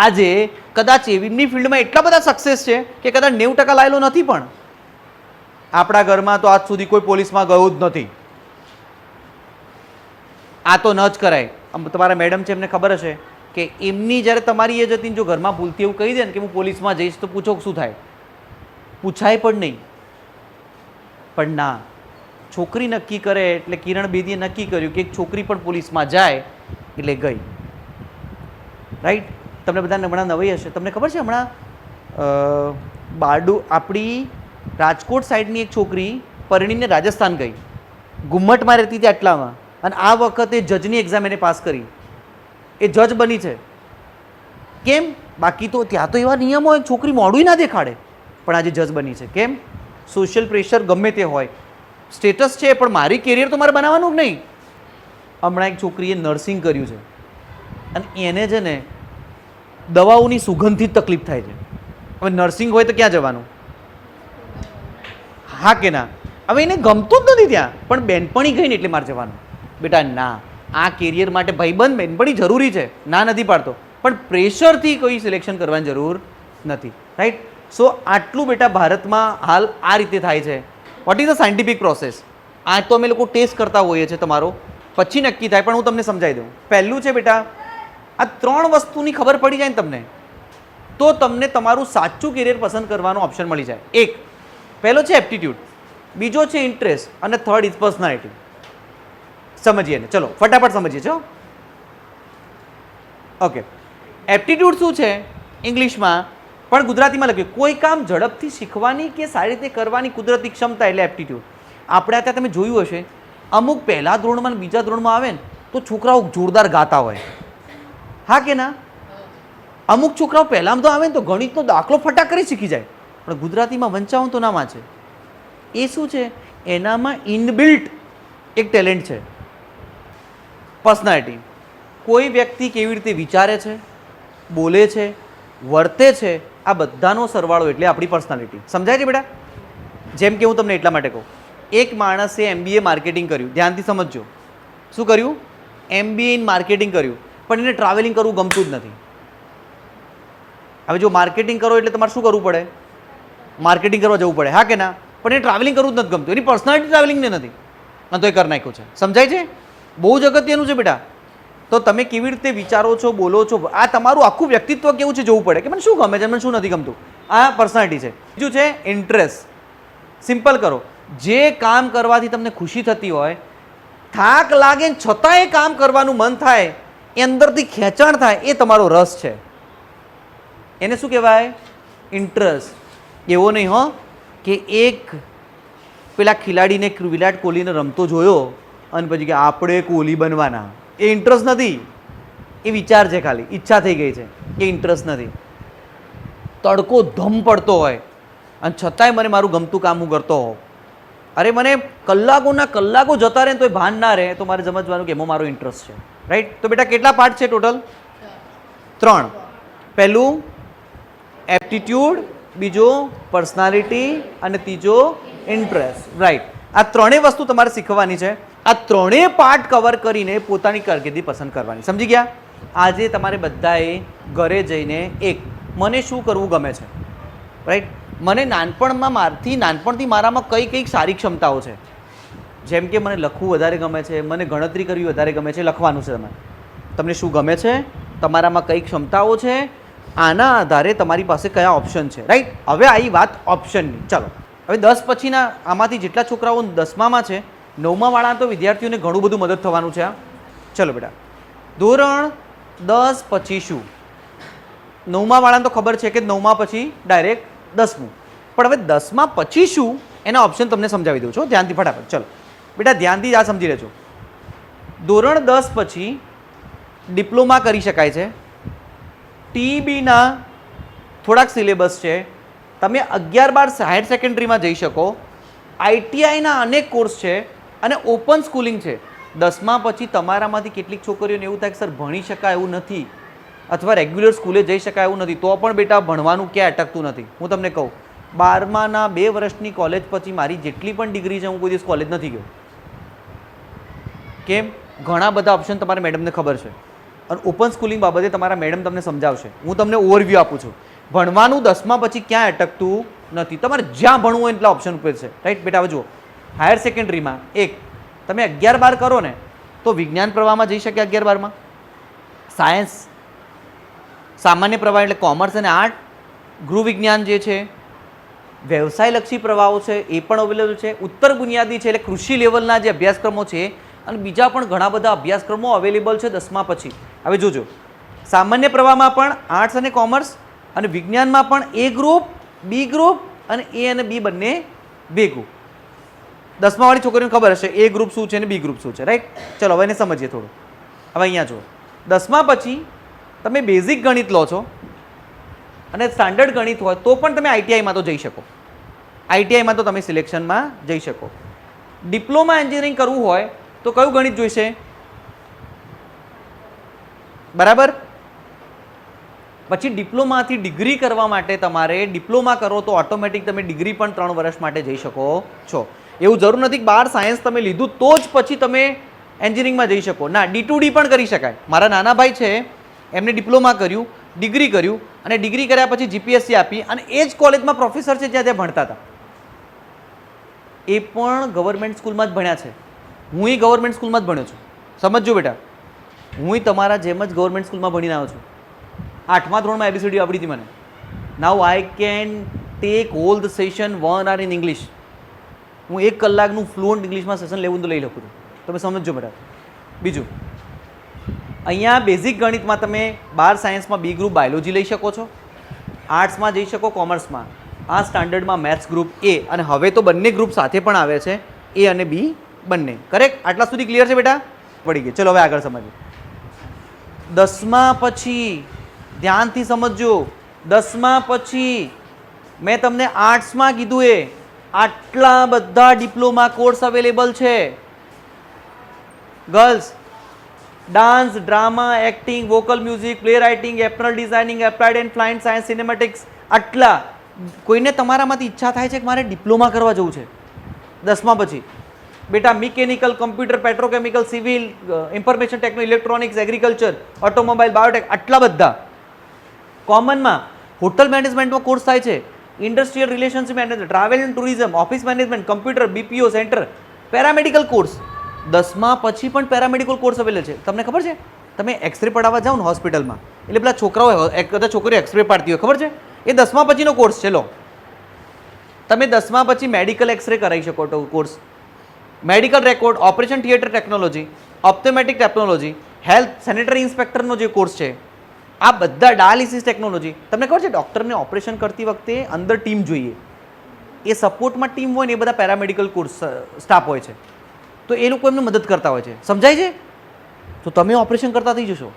A: આજે કદાચ એમની ફિલ્ડમાં એટલા બધા સક્સેસ છે કે કદાચ 90% લાવેલો નથી, પણ આપણા ઘરમાં તો આજ સુધી કોઈ પોલીસમાં ગયું જ નથી. આ તો ન જ કરાય. તમારા મેડમ છે, એમને ખબર હશે કે એમની જ્યારે તમારી એજ હતી, જો ઘરમાં ભૂલથી એવું કહી દે ને કે હું પોલીસમાં જઈશ તો પૂછો શું થાય? પૂછાય પણ નહીં. પણ ના, છોકરી નક્કી કરે એટલે કિરણ બેદીએ નક્કી કર્યું કે એક છોકરી પણ પોલીસમાં જાય એટલે ગઈ. રાઈટ? તમને બધાને હમણાં નવાઈ હશે. તમને ખબર છે હમણાં આપણી રાજકોટ સાઈડની એક છોકરી પરણીને રાજસ્થાન ગઈ, ગુમ્મટમાં રહેતી હતી આટલામાં, અને આ વખતે જજની એક્ઝામ એને પાસ કરી, એ જજ બની છે. કેમ? બાકી તો ત્યાં તો એવા નિયમો હોય છોકરી મોડું ના દેખાડે, પણ આજે જજ બની છે. કેમ? સોશિયલ પ્રેશર ગમે તે હોય, સ્ટેટસ છે, પણ મારી કેરિયર તો મારે બનાવવાનું જ નહીં. હમણાં એક છોકરીએ નર્સિંગ કર્યું છે અને એને છે ને દવાઓની સુગંધથી જ તકલીફ થાય છે. હવે નર્સિંગ હોય તો ક્યાં જવાનું? હા કે ના? હવે એને ગમતું જ નથી ત્યાં, પણ બેનપણી ગઈ ને એટલે મારે જવાનું. બેટા ના, આ કેરિયર માટે ભાઈબંધ બેનપણી જરૂરી છે, ના નથી પાડતો, પણ પ્રેશરથી કોઈ સિલેક્શન કરવાની જરૂર નથી. રાઈટ? સો આટલું બેટા ભારતમાં હાલ આ રીતે થાય છે. What is the scientific process? આ તો અમે લોકો ટેસ્ટ કરતા હોઈએ છીએ તમારો, પછી નક્કી થાય, પણ હું તમને સમજાવી દઉં. પહેલું છે બેટા, આ 3 વસ્તુની ખબર પડી જાય ને તમને, તો તમને તમારું સાચું કેરિયર પસંદ કરવાનો ઓપ્શન મળી જાય. એક પહેલો છે એપ્ટિટ્યૂડ, બીજો છે ઇન્ટરેસ્ટ, અને થર્ડ ઇઝ પર્સનાલિટી. સમજીએ ને? ચલો ફટાફટ સમજીએ છો. ઓકે, એપ્ટિટ્યૂડ શું છે ઇંગ્લિશમાં, પણ ગુજરાતીમાં લખ્યું કોઈ કામ ઝડપથી શીખવાની કે સારી રીતે કરવાની કુદરતી ક્ષમતા, એટલે એપ્ટિટ્યૂડ. આપણે ત્યાં તમે જોયું હશે, અમુક પહેલા ધોરણમાં અને બીજા ધોરણમાં આવે ને તો છોકરાઓ જોરદાર ગાતા હોય, હા કે ના? અમુક છોકરાઓ પહેલાં તો આવે ને તો ગણિતનો દાખલો ફટાક કરી શીખી જાય, પણ ગુજરાતીમાં વંચાવું તો ના વાંચે. એ શું છે? એનામાં ઇનબિલ્ટ એક ટેલેન્ટ છે, પર્સનાલિટી. કોઈ વ્યક્તિ કેવી રીતે વિચારે છે, બોલે છે, વર્તે છે, આ બધાનો સરવાળો એટલે આપણી પર્સનાલિટી. સમજાય છે બેટા? જેમ કે હું તમને એટલા માટે કહું, એક માણસે MBA માર્કેટિંગ કર્યું, ધ્યાનથી સમજજો. શું કર્યું? MBA ઇન માર્કેટિંગ કર્યું, પણ એને ટ્રાવેલિંગ કરવું ગમતું જ નથી. હવે જો માર્કેટિંગ કરો એટલે તમારે શું કરવું પડે? માર્કેટિંગ કરવા જવું પડે, હા કે ના? પણ એ ટ્રાવેલિંગ કરવું જ નથી ગમતું, એની પર્સનાલિટી ટ્રાવેલિંગને નથી, અને તો એ કરી નાખ્યું છે. સમજાય છે? બહુ જ અગત્યનું છે બેટા. તો તમે કેવી રીતે વિચારો છો, બોલો છો, આ તમારું આખું વ્યક્તિત્વ કેવું છે જોવું પડે, કે મને શું ગમે છે, મને શું નથી ગમતું. આ પર્સનાલિટી છે. બીજું છે ઇન્ટરેસ્ટ. સિમ્પલ કરો, જે કામ કરવાથી તમને ખુશી થતી હોય, થાક લાગે છતાંય કામ કરવાનું મન થાય, એ અંદરથી ખેંચાણ થાય, એ તમારો રસ છે, એને શું કહેવાય? ઇન્ટરેસ્ટ. એવો નહીં હો કે એક પેલા ખેલાડીને વિરાટ કોહલીને રમતો જોયો અને પછી કે આપણે કોહલી બનવાના, એ ઇન્ટરેસ્ટ નથી, એ વિચાર છે, ખાલી ઈચ્છા થઈ ગઈ છે, એ ઇન્ટરેસ્ટ નથી. તડકો ધમ પડતો હોય અને છતાંય મને મારું ગમતું કામ હું કરતો હોઉં, અરે મને કલાકોના કલાકો જતા રહે ને તો ભાન ના રહે તો મારે સમજવાનું કે એમાં મારો ઇન્ટરેસ્ટ છે, રાઈટ? તો બેટા કેટલા પાર્ટ છે ટોટલ? 3. પહેલું એપ્ટિટ્યૂડ, બીજો પર્સનાલિટી અને ત્રીજો ઇન્ટરેસ્ટ, રાઈટ? આ ત્રણેય વસ્તુ તમારે શીખવાની છે. આ ત્રણેય પાર્ટ કવર કરીને પોતાની કારકિર્દી પસંદ કરવાની. સમજી ગયા? આજે તમારે બધાએ ઘરે જઈને એક મને શું કરવું ગમે છે, રાઈટ? મને નાનપણથી મારામાં કઈ સારી ક્ષમતાઓ છે, જેમ કે મને લખવું વધારે ગમે છે, મને ગણતરી કરવી વધારે ગમે છે, લખવાનું છે. તમને શું ગમે છે, તમારામાં કઈ ક્ષમતાઓ છે, આના આધારે તમારી પાસે કયા ઓપ્શન છે, રાઈટ? હવે આવી વાત ઓપ્શનની. ચાલો હવે 10 પછીના આમાંથી જેટલા છોકરાઓ 10માં છે, 9મા વાળા તો વિદ્યાર્થીઓને ઘણું બધું મદદ થવાનું છે. ચલો બેટા, ધોરણ 10 પછી શું? 9મા વાળાને તો ખબર છે કે 9મા પછી ડાયરેક્ટ 10મું, પણ હવે 10મા પછી શું એના ઓપ્શન તમને સમજાવી દઉં છું ધ્યાનથી ફટાફટ. ચલો બેટા ધ્યાનથી જ આ સમજી લેજો. ધોરણ 10 પછી ડિપ્લોમા કરી શકાય છે. TEBના થોડાક સિલેબસ છે. તમે 11-12 હાયર સેકન્ડરીમાં જઈ શકો. ITIના અનેક કોર્સ છે અને ઓપન સ્કૂલિંગ છે. 10મા પછી તમારામાંથી કેટલીક છોકરીઓને એવું થાય કે સર ભણી શકાય એવું નથી અથવા રેગ્યુલર સ્કૂલે જઈ શકાય એવું નથી, તો પણ બેટા ભણવાનું ક્યાં અટકતું નથી. હું તમને કહું, 12માના 2 વર્ષની કોલેજ પછી મારી જેટલી પણ ડિગ્રી છે હું કોઈ દિવસ કોલેજ નથી ગયો. કેમ? ઘણા બધા ઓપ્શન તમારા મેડમને ખબર છે અને ઓપન સ્કૂલિંગ બાબતે તમારા મેડમ તમને સમજાવશે. હું તમને ઓવરવ્યૂ આપું છું. ભણવાનું 10મા પછી ક્યાં અટકતું નથી. તમારે જ્યાં ભણવું હોય એટલા ઓપ્શન ઉપર છે, રાઈટ? બેટા હવે જુઓ, હાયર સેકન્ડરીમાં એક તમે 11-12 કરો ને તો વિજ્ઞાન પ્રવાહમાં જઈ શકે. 11-12માં સાયન્સ, સામાન્ય પ્રવાહ એટલે કોમર્સ અને આર્ટ, ગૃહ વિજ્ઞાન જે છે, વ્યવસાયલક્ષી પ્રવાહો છે એ પણ અવેલેબલ છે. ઉત્તર બુનિયાદી છે એટલે કૃષિ લેવલના જે અભ્યાસક્રમો છે અને બીજા પણ ઘણા બધા અભ્યાસક્રમો અવેલેબલ છે 10મા પછી. હવે જોજો, સામાન્ય પ્રવાહમાં પણ આર્ટ્સ અને કોમર્સ અને વિજ્ઞાનમાં પણ A ગ્રુપ, B ગ્રુપ અને A અને B બંને ભેગું. 10મા વાળી છોકરીઓને ખબર હશે A ગ્રુપ શું છે અને B ગ્રુપ શું છે, રાઈટ? ચલો હવે એને સમજીએ થોડું. હવે અહીંયા જુઓ, 10મા પછી તમે બેઝિક ગણિત લો છો અને સ્ટાન્ડર્ડ ગણિત હોય તો પણ તમે ITIમાં તો જઈ શકો. ITIમાં તો તમે સિલેક્શનમાં જઈ શકો. ડિપ્લોમા એન્જિનિયરિંગ કરવું હોય તો કયું ગણિત જોઈશે? બરાબર. પછી ડિપ્લોમાથી ડિગ્રી કરવા માટે તમારે ડિપ્લોમા કરો તો ઓટોમેટિક તમે ડિગ્રી પણ 3 વર્ષ માટે જઈ શકો છો. એવું જરૂર નથી કે 12 સાયન્સ તમે લીધું તો જ પછી તમે એન્જિનિયરિંગમાં જઈ શકો. ના, D2D પણ કરી શકાય. મારા નાના ભાઈ છે, એમને ડિપ્લોમા કર્યું, ડિગ્રી કર્યું અને ડિગ્રી કર્યા પછી GPSC આપી અને એ જ કોલેજમાં પ્રોફેસર છે જ્યાં ભણતા હતા. એ પણ ગવર્મેન્ટ સ્કૂલમાં જ ભણ્યા છે. હું ગવર્મેન્ટ સ્કૂલમાં જ ભણ્યો છું. સમજજો બેટા, હું તમારા જેમ જ ગવર્મેન્ટ સ્કૂલમાં ભણીને આવ્યો છું. 8મા ધોરણમાં ABCD આવડી હતી મને. Now I can take all the session 1 hour in English. હું 1 કલાકનું ફ્લુઅન્ટ ઇંગ્લિશમાં સેશન લેવું તો લઈ લખું છું. તમે સમજો બેટા. બીજું, અહીંયા બેઝિક ગણિતમાં તમે 12 સાયન્સમાં B ગ્રુપ બાયોલોજી લઈ શકો છો, આર્ટ્સમાં જઈ શકો, કોમર્સમાં આ સ્ટાન્ડર્ડમાં મેથ્સ ગ્રુપ A, અને હવે તો બંને ગ્રુપ સાથે પણ આવે છે, A અને B બંને. કરેક્ટ? આટલા સુધી ક્લિયર છે બેટા? પડી ગઈ. ચલો હવે આગળ સમજીએ. 10મા પછી ધ્યાનથી સમજજો. 10મા પછી મેં તમને આર્ટ્સમાં કીધું એ આટલા બધા ડિપ્લોમા કોર્સ અવેલેબલ છે. Girls, dance, drama, acting, vocal music, play writing, apparel designing, applied and ફ્લાઇન્ટ સાયન્સ, સિનેમેટિક્સ, આટલા. કોઈને તમારામાંથી ઈચ્છા થાય છે કે મારે ડિપ્લોમા કરવા જવું છે 10મા પછી? બેટા mechanical, computer, petrochemical, civil, information techno, electronics, agriculture, automobile, biotech, આટલા બધા. કોમનમાં હોટલ મેનેજમેન્ટમાં કોર્સ થાય છે, industrial relationship management, travel and tourism, office management, computer, BPO centre, paramedical course. 10મા પછી પણ પેરામેડિકલ કોર્સ અવેલેબલ છે. તમને ખબર છે? તમે એક્સરે પડાવવા જાઓ ને હોસ્પિટલમાં, એટલે પેલા છોકરાઓ કદાચ છોકરીઓ એક્સરે પાડતી હોય, ખબર છે? એ 10મા પછીનો કોર્સ છે. લો, તમે 10મા પછી મેડિકલ એક્સરે કરાવી શકો તો course, medical record, operation theatre technology, optometric technology, health sanitary ઇન્સ્પેક્ટરનો જે કોર્સ છે, આ બધા ડાયાલિસિસ ટેકનોલોજી. તમને ખબર છે ડૉક્ટરને ઓપરેશન કરતી વખતે અંદર ટીમ જોઈએ, એ સપોર્ટમાં ટીમ હોય ને એ બધા પેરામેડિકલ કોર્સ સ્ટાફ હોય છે, તો એ લોકો એમને મદદ કરતા હોય છે. સમજાય છે? તો તમે ઓપરેશન કરતા થઈ જશો.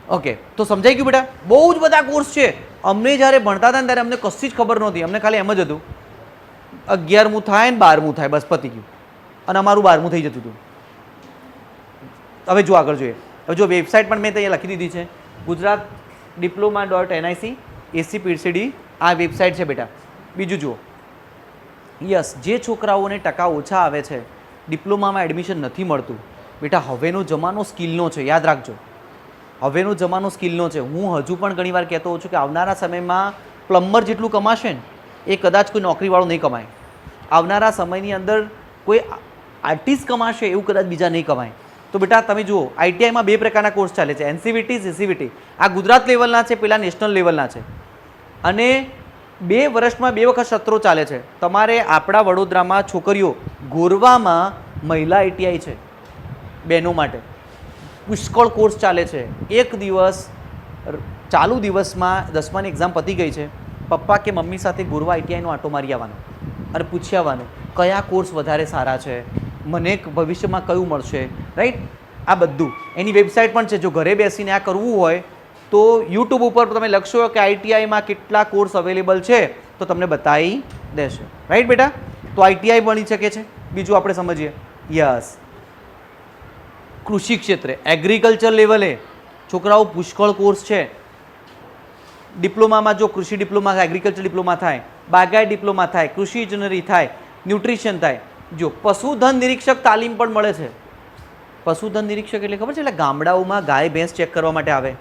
A: ઓકે, તો સમજાઈ ગયું બેટા? બહુ જ બધા કોર્સ છે. અમને જ્યારે ભણતા હતા ને ત્યારે અમને કશી જ ખબર નહોતી. અમને ખાલી એમ જ હતું 11મું થાય ને 12મું થાય, બસ પતી ગયું. અને અમારું 12મું થઈ જતું હતું. હવે જો આગળ જોઈએ. હવે જો વેબસાઇટ પણ મેં ત્યાં લખી દીધી છે, ગુજરાત diploma.nic/ac/pcd આ વેબસાઇટ છે બેટા. બીજું જુઓ, યસ, જે છોકરાઓને ટકા ઓછા આવે છે, ડિપ્લોમામાં એડમિશન નથી મળતું, બેટા હવેનો જમાનો સ્કિલનો છે, યાદ રાખજો. હવેનો જમાનો સ્કિલનો છે. હું હજુ પણ ઘણીવાર કહેતો હોઉં છું કે આવનારા સમયમાં પ્લમ્બર જેટલું કમાશે ને એ કદાચ કોઈ નોકરીવાળો નહીં કમાય. આવનારા સમયની અંદર કોઈ આર્ટિસ્ટ કમાશે એવું કદાચ બીજા નહીં કમાય. તો બેટા તમે જુઓ, આઈટીઆઈમાં 2 પ્રકારના કોર્સ ચાલે છે, એનસીવીટી, સીસીવીટી. આ ગુજરાત લેવલના છે, પેલા નેશનલ લેવલના છે. અને 2 વર્ષમાં 2 વખત સત્રો ચાલે છે. તમારે આપણા વડોદરામાં છોકરીઓ, ગોરવામાં મહિલા આઈટીઆઈ છે બહેનો માટે, પુષ્કળ કોર્સ ચાલે છે. એક દિવસ ચાલુ દિવસમાં 10માની એક્ઝામ પતી ગઈ છે, પપ્પા કે મમ્મી સાથે ગોરવા આઈટીઆઈનો આંટો મારી આવવાનો અને પૂછી આવવાનું કયા કોર્સ વધારે સારા છે, મને ભવિષ્યમાં કયું મળશે, રાઈટ. આ બધું એની વેબસાઇટ પણ છે. જો ઘરે બેસીને આ કરવું હોય તો યુટ્યુબ ઉપર તમે લખશો કે આઈટીઆઈમાં કેટલા કોર્સ અવેલેબલ છે તો તમને બતાવી દેશે, રાઈટ બેટા. તો આઈટીઆઈ બની શકે છે. બીજું આપણે સમજીએ, યસ, કૃષિ ક્ષેત્રે એગ્રીકલ્ચર લેવલે છોકરાઓ પુષ્કળ કોર્સ છે. ડિપ્લોમામાં જો કૃષિ ડિપ્લોમા થાય, એગ્રીકલ્ચર ડિપ્લોમા થાય, બાગાયત ડિપ્લોમા થાય, કૃષિ ઇજનેરી થાય, ન્યુટ્રિશન થાય. જો પશુધન નિરીક્ષક તાલીમ પણ મળે છે. પશુધન નિરીક્ષક એટલે ખબર છે, એટલે ગામડાઓમાં ગાય ભેંસ ચેક કરવા માટે આવે,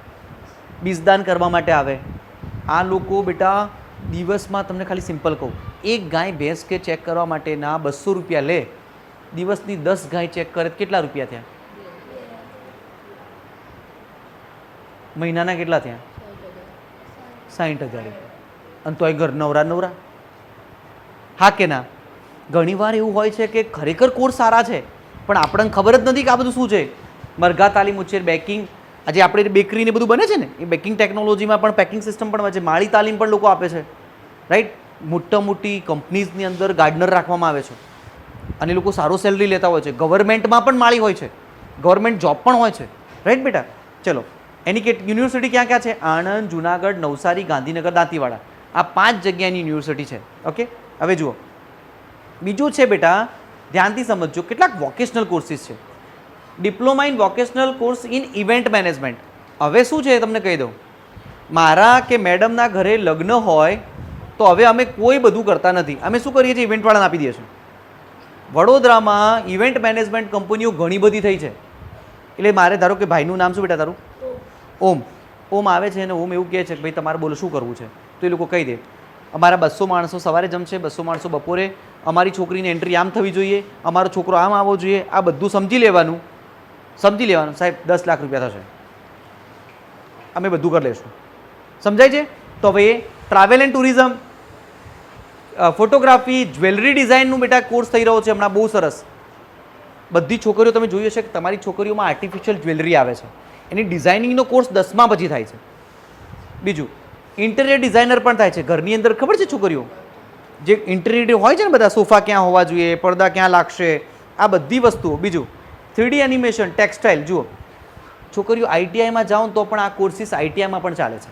A: બીજદાન કરવા માટે આવે. આ લોકો બેટા દિવસમાં તમને ખાલી સિમ્પલ કહું, એક ગાય ભેંસ કે ચેક કરવા માટેના 200 રૂપિયા લે. દિવસની 10 ગાય ચેક કરે કેટલા રૂપિયા થયા? મહિનાના કેટલા થયા? 60,000 રૂપિયા. અને તોય ઘર નવરા. હા કે ના? ઘણીવાર એવું હોય છે કે ખરેખર કોર્સ સારા છે પણ આપણને ખબર જ નથી કે આ બધું શું છે. મરઘા તાલીમ ઉછેર, બેકિંગ, આજે આપણે બેકરીને બધું બને છે ને, એ બેકિંગ ટેકનોલોજીમાં પણ પેકિંગ સિસ્ટમ પણ હોય છે. માળી તાલીમ પણ લોકો આપે છે, રાઈટ. મોટી કંપનીઝની અંદર ગાર્ડનર રાખવામાં આવે છે અને એ લોકો સારો સેલરી લેતા હોય છે. ગવર્મેન્ટમાં પણ માળી હોય છે, ગવર્મેન્ટ જોબ પણ હોય છે, રાઈટ બેટા. ચલો, એની યુનિવર્સિટી ક્યાં ક્યાં છે? આણંદ, જુનાગઢ, નવસારી, ગાંધીનગર, દાંતીવાડા. આ 5 જગ્યાની યુનિવર્સિટી છે. ઓકે, હવે જુઓ, બીજું છે બેટા, ધ્યાનથી સમજજો, કેટલાક વોકેશનલ કોર્સિસ છે. Diploma in vocational course in event management. હવે શું છે તમને કહી દઉં, મારા કે મેડમના ઘરે લગ્ન હોય તો હવે અમે કોઈ બધું કરતા નથી. અમે શું કરીએ છીએ? ઇવેન્ટવાળાને આપી દઈએ છીએ. વડોદરામાં ઇવેન્ટ મેનેજમેન્ટ કંપનીઓ ઘણી બધી થઈ છે. એટલે મારે ધારો કે ભાઈનું નામ શું બેટા તારું? ઓમ. ઓમ આવે છે અને ઓમ એવું કહે છે કે ભાઈ તમારે બોલો શું કરવું છે, તો એ લોકો કહી દે અમારા 200 માણસો સવારે જમશે, 200 માણસો બપોરે, અમારી છોકરીની એન્ટ્રી આમ થવી જોઈએ, અમારો છોકરો આમ આવવો જોઈએ. આ બધું સમજી લેવાનું. સાહેબ 10 લાખ રૂપિયા થશે, અમે બધું કરી લઈશું. સમજાય છે? તો હવે travel and tourism, photography, jewellery ડિઝાઇનનું બેટા કોર્સ થઈ રહ્યો છે હમણાં, બહુ સરસ. બધી છોકરીઓ તમે જોઈ હશે કે તમારી છોકરીઓમાં આર્ટિફિશિયલ જ્વેલરી આવે છે, એની ડિઝાઇનિંગનો કોર્સ 10મા પછી થાય છે. બીજું ઇન્ટિરિયર ડિઝાઇનર પણ થાય છે. ઘરની અંદર ખબર છે છોકરીઓ જે ઇન્ટિરિયર હોય છે ને, બધા સોફા ક્યાં હોવા જોઈએ, પડદા ક્યાં લાગશે, આ બધી વસ્તુઓ. બીજું 3D એનિમેશન, ટેક્સટાઇલ. જુઓ, છોકરીઓ આઈટીઆઈમાં જાઓ તો પણ આ કોર્સિસ આઈટીઆઈમાં પણ ચાલે છે,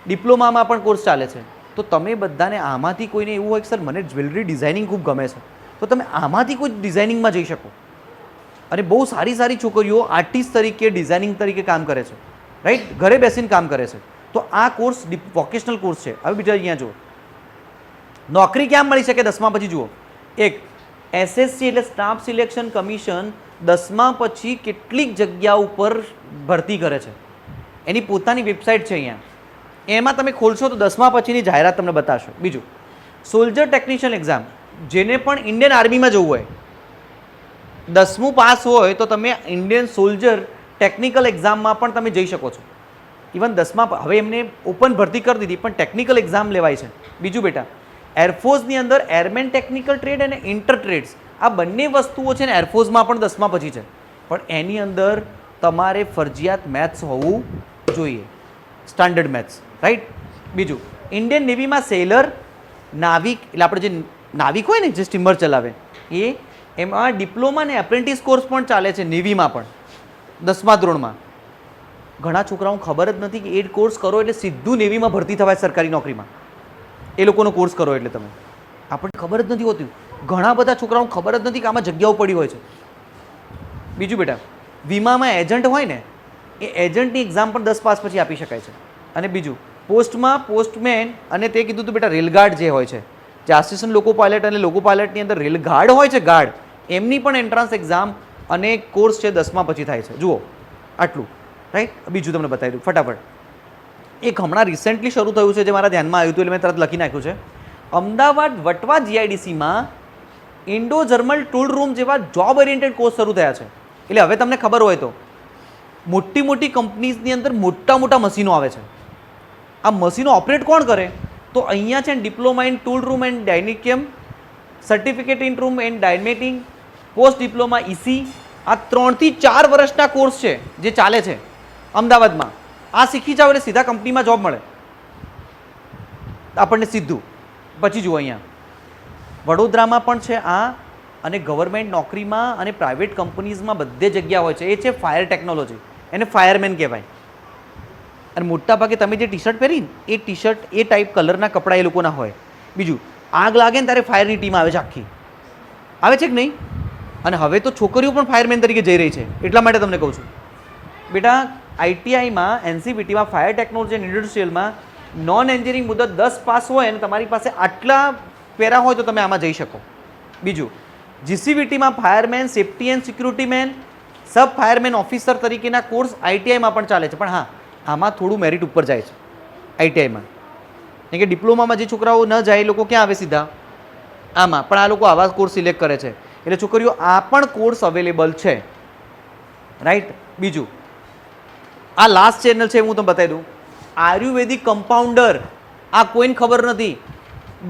A: ડિપ્લોમામાં પણ કોર્સ ચાલે છે. તો તમે બધાને આમાંથી કોઈને એવું હોય કે સર મને જ્વેલરી ડિઝાઇનિંગ ખૂબ ગમે છે, તો તમે આમાંથી કોઈ ડિઝાઇનિંગમાં જઈ શકો. અને બહુ સારી છોકરીઓ આર્ટિસ્ટ તરીકે, ડિઝાઇનિંગ તરીકે કામ કરે છે, રાઈટ, ઘરે બેસીને કામ કરે છે. તો આ કોર્સ વોકેશનલ કોર્સ છે. હવે બીજા અહીંયા જુઓ, નોકરી ક્યાં મળી શકે 10મા પછી? જુઓ, એક એસએસસી એટલે સ્ટાફ સિલેક્શન કમિશન 10મા પછી કેટલીક જગ્યા ઉપર ભરતી કરે છે. એની પોતાની વેબસાઇટ છે અહીંયા, એમાં તમે ખોલશો તો 10મા પછીની જાહેરાત તમને બતાવશો. બીજું સોલ્જર ટેકનિશિયન એક્ઝામ, જેને પણ ઇન્ડિયન આર્મીમાં જવું હોય, 10મું પાસ હોય તો તમે ઇન્ડિયન સોલ્જર ટેકનિકલ એક્ઝામમાં પણ તમે જઈ શકો છો. ઇવન 10મા, હવે એમને ઓપન ભરતી કરી દીધી પણ ટેકનિકલ એક્ઝામ લેવાય છે. બીજું બેટા, એરફોર્સની અંદર એરમેન ટેકનિકલ ટ્રેડ અને ઇન્ટર ટ્રેડ્સ, આ બંને વસ્તુઓ છે ને એરફોર્સમાં પણ 10મા પછી છે, પણ એની અંદર તમારે ફરજિયાત મેથ્સ હોવું જોઈએ, સ્ટાન્ડર્ડ મેથ્સ, રાઈટ. બીજું ઇન્ડિયન નેવીમાં સેલર, નાવિક, એટલે આપણે જે નાવિક હોય ને જે સ્ટીમર ચલાવે એ, એમાં ડિપ્લોમા ને એપ્રેન્ટિસ કોર્સ પણ ચાલે છે નેવીમાં પણ 10મા ધોરણમાં. ઘણા છોકરાઓ ખબર જ નથી કે એ કોર્સ કરો એટલે સીધું નેવીમાં ભરતી થવાય સરકારી નોકરીમાં. એ લોકોનો કોર્સ કરો એટલે તમે આપણને ખબર જ નથી હોતી. ઘણા બધા છોકરાઓને ખબર જ નથી કે આમાં જગ્યાઓ પડી હોય છે. બીજું બેટા, વીમામાં એજન્ટ હોય ને, એ એજન્ટની એક્ઝામ પણ 10 પાસ પછી આપી શકાય છે. અને બીજું, પોસ્ટમાં પોસ્ટમેન અને તે કીધું હતું બેટા રેલગાર્ડ જે હોય છે, જે આસિસ્ટન્ટ લોકો પાયલટ અને લોકો પાયલટની અંદર રેલગાર્ડ હોય છે, ગાર્ડ, એમની પણ એન્ટ્રાન્સ એક્ઝામ અને કોર્સ છે 10મા પછી થાય છે. જુઓ આટલું, રાઈટ. બીજું તમને બતાવી દઉં ફટાફટ. એક હમણાં રિસેન્ટલી શરૂ થયું છે જે મારા ધ્યાનમાં આવ્યું હતું એટલે મેં તરત લખી નાખ્યું છે. અમદાવાદ વટવા જીઆઈડીસીમાં ઇન્ડો જર્મન ટૂલ રૂમ જેવા જોબ ઓરિએન્ટેડ કોર્સ શરૂ થયા છે. એટલે હવે તમને ખબર હોય તો મોટી મોટી કંપનીઝની અંદર મોટા મોટા મશીનો આવે છે. આ મશીનો ઓપરેટ કોણ કરે? તો અહીંયા છે diploma in tool room and ડાયનેટિયમ, સર્ટિફિકેટ ઇન રૂમ એન્ડ ડાયનેટિંગ, પોસ્ટ ડિપ્લોમા ઇસી. આ 3 થી 4 વર્ષના કોર્સ છે જે ચાલે છે અમદાવાદમાં. આ શીખી જાવ એટલે સીધા કંપનીમાં જોબ મળે આપણને સીધું. પછી જુઓ અહીંયા વડોદરામાં પણ છે આ, અને ગવર્મેન્ટ નોકરીમાં અને પ્રાઇવેટ કંપનીઝમાં બધે જગ્યા હોય છે. એ છે ફાયર ટેકનોલોજી, એને ફાયરમેન કહેવાય. અને મોટા ભાગે તમે જે ટી શર્ટ પહેરીને એ ટી શર્ટ એ ટાઈપ કલરના કપડાં એ લોકોના હોય. બીજું, આગ લાગે ને ત્યારે ફાયરની ટીમ આવે છે આખી, આવે છે કે નહીં? અને હવે તો છોકરીઓ પણ ફાયરમેન તરીકે જઈ રહી છે. એટલા માટે તમને કહું છું બેટા, આઈટીઆઈમાં એનસીપીટીમાં ફાયર ટેકનોલોજી એન્ડ ઇન્ડસ્ટ્રીયલમાં નોન એન્જિનિયરિંગ મુદત 10 પાસ હોય અને તમારી પાસે આટલા પેરા હોય તો તમે આમાં જઈ શકો. બીજું, જીસીવીટીમાં fireman, safety and security man, sub fireman officer તરીકેના કોર્સ આઈટીઆઈમાં પણ ચાલે છે. પણ હા, આમાં થોડું મેરિટ ઉપર જાય છે આઈટીઆઈમાં. કેમ કે ડિપ્લોમામાં જે છોકરાઓ ન જાય એ લોકો ક્યાં આવે? સીધા આમાં. પણ આ લોકો આવા કોર્સ સિલેક્ટ કરે છે. એટલે છોકરીઓ આ પણ કોર્સ અવેલેબલ છે, રાઈટ. બીજું, આ લાસ્ટ ચેનલ છે હું તમને બતાવી દઉં. આયુર્વેદિક કમ્પાઉન્ડર, આ કોઈને ખબર નથી.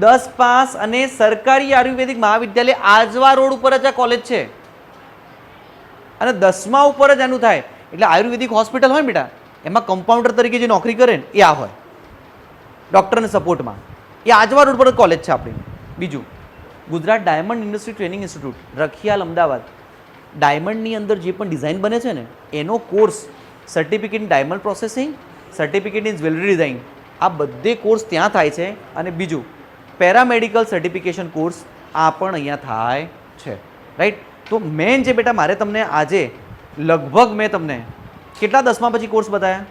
A: 10 પાસ અને સરકારી આયુર્વેદિક મહાવિદ્યાલય આજવા રોડ ઉપર જ આ કોલેજ છે અને 10મા ઉપર જ એનું થાય. એટલે આયુર્વેદિક હોસ્પિટલ હોય બેટા, એમાં કમ્પાઉન્ડર તરીકે જે નોકરી કરે ને એ આ હોય, ડૉક્ટરને સપોર્ટમાં. એ આજવા રોડ પર જ કોલેજ છે આપણી. બીજું, Gujarat diamond industry training institute, Rakhial, Ahmedabad. ડાયમંડની અંદર જે પણ ડિઝાઇન બને છે ને એનો course, certificate in diamond processing, certificate in jewellery design, આ બધે કોર્સ ત્યાં થાય છે. અને બીજું, પેરામેડિકલ સર્ટિફિકેશન કોર્સ આ પણ અહીંયા થાય છે, રાઈટ. તો મેન જે બેટા મારે તમને આજે લગભગ મેં તમને કેટલા 10મા પછી કોર્સ બતાવ્યા?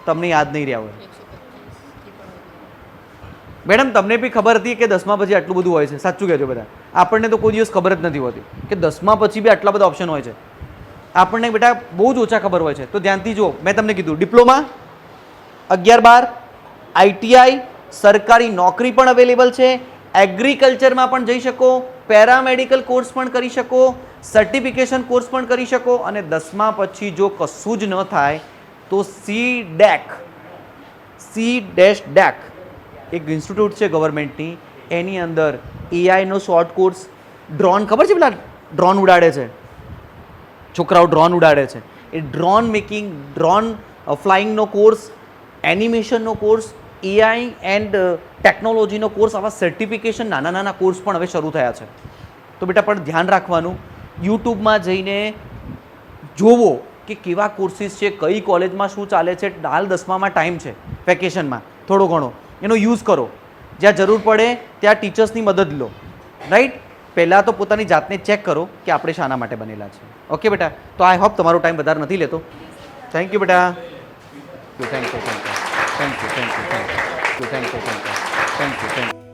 A: તમને યાદ નહીં રહ્યા હોય મેડમ. તમને બી ખબર હતી કે 10મા પછી આટલું બધું હોય છે? સાચું કહેજો બધા. આપણને તો કોઈ દિવસ ખબર જ નથી હોતી કે 10મા પછી બી આટલા બધા ઓપ્શન હોય છે. આપણને બેટા બહુ જ ઓછા ખબર હોય છે. તો ધ્યાનથી જુઓ, મેં તમને કીધું ડિપ્લોમા 11-12, આઈટીઆઈ, સરકારી નોકરી પણ અવેલેબલ છે, એગ્રીકલ્ચરમાં પણ જઈ શકો, પેરામેડિકલ કોર્સ પણ કરી શકો, સર્ટિફિકેશન કોર્સ પણ કરી શકો. અને 10મા પછી જો કશું જ ન થાય તો C-DEC એક ઇન્સ્ટિટ્યૂટ છે ગવર્મેન્ટની, એની અંદર એઆઈનો શોર્ટ કોર્સ, ડ્રોન ખબર છે પેલા ડ્રોન ઉડાડે છે છોકરાઓ, ડ્રોન ઉડાડે છે, એ ડ્રોન મેકિંગ, ડ્રોન ફ્લાઇંગનો કોર્સ, એનિમેશનનો કોર્સ, એઆઈ એન્ડ ટેકનોલોજીનો કોર્સ, આવા સર્ટિફિકેશન નાના નાના કોર્સ પણ હવે શરૂ થયા છે. તો બેટા પણ ધ્યાન રાખવાનું, યુટ્યુબમાં જઈને જોવો કે કેવા કોર્સિસ છે, કઈ કોલેજમાં શું ચાલે છે. હાલ 10મામાં ટાઈમ છે, વેકેશનમાં થોડો ઘણો એનો યુઝ કરો. જ્યાં જરૂર પડે ત્યાં ટીચર્સની મદદ લો, રાઈટ. પહેલાં તો પોતાની જાતને ચેક કરો કે આપણે શાના માટે બનેલા છે. ઓકે બેટા, તો આઈ હોપ તમારો ટાઈમ વધારે નથી લેતો. થેન્ક યુ બેટા. Thank you.